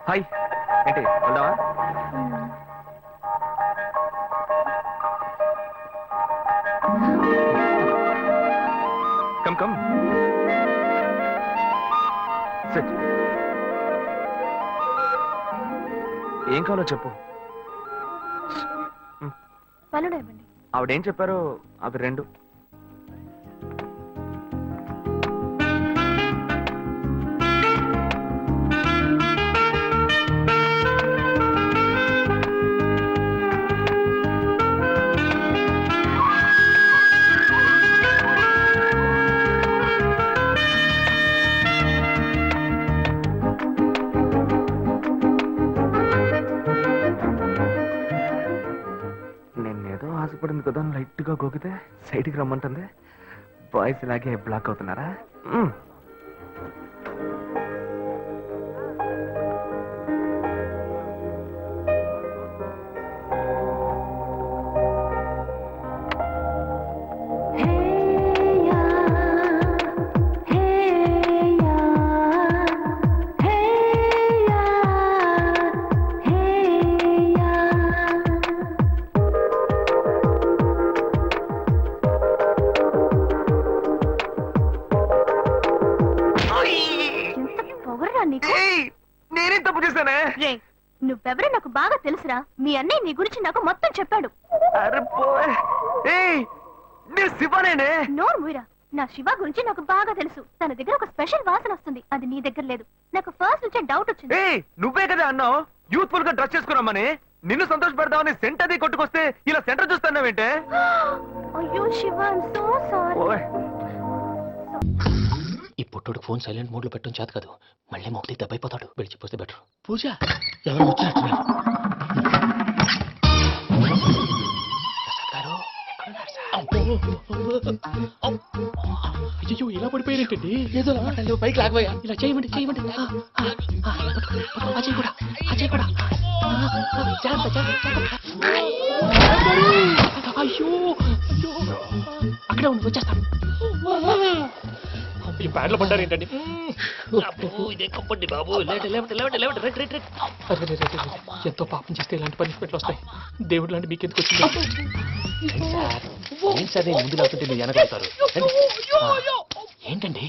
Hi, ఏంటి వెళ్దామా? Come come SIT. ఏం కావాలో చెప్పు. ఆవిడేం చెప్పారో అవి రెండు. నేనేదో ఆశపడింది కదా, లైట్ గా గోకితే సైడ్కి రమ్మంటుంది. బాయ్స్ ఇలాగే బ్లాక్ అవుతున్నారా? నేనేం తప్పు చేశానే? నువ్వెవరో నాకు బాగా తెలుసురా. మీ అన్నయ్య నీ గురించి నాకు మొత్తం చెప్పాడు. నేను శివనేనే. నోరు మూయరా. నా శివ గురించి నాకు బాగా తెలుసు. తన దగ్గర ఒక స్పెషల్ వాసన వస్తుంది, అది నీ దగ్గర లేదు. నాకు ఫస్ట్ నుంచే డౌట్ వచ్చింది. నువ్వే కదా అన్నావు యూత్ఫుల్ గా డ్రెస్ చేసుకున్నామని. నిన్ను సంతోష పెడదామని సెంట్ అది కొట్టుకొస్తే ఇలా సెంటర్ చూస్తున్నావేంటే? అయ్యో శివ, ఐమ్ సో సారీ. ఈ పుట్టుడు ఫోన్ సైలెంట్ మోడ్ లో పెట్టడం చేత కాదు. మళ్ళీ మొక్కటి దెబ్బైపోతాడు. విడిచిపోతే బెటర్. పూజ ఎవరు వచ్చినట్టున్నారు. అయ్యో ఇలా పడిపోయినట్టండి. ఏదో పైకి లాగబోయా. ఇలా చేయమండి చేయమండి. అజయ్ కూడా అజయ్ కూడా. అయ్యో అక్కడే ఉండి వచ్చేస్తాను. ఈ బ్యాడ్లో పడ్డారు ఏంటండి? ఇదే కప్పండి బాబు. ఎంతో పాపం చేస్తే ఇలాంటి పనిష్మెంట్లు వస్తాయి. దేవుడు లాంటి మీకెందుకు వచ్చింది? ముందు లేకుంటే మీరు వెనకాడతారు. ఏంటండి?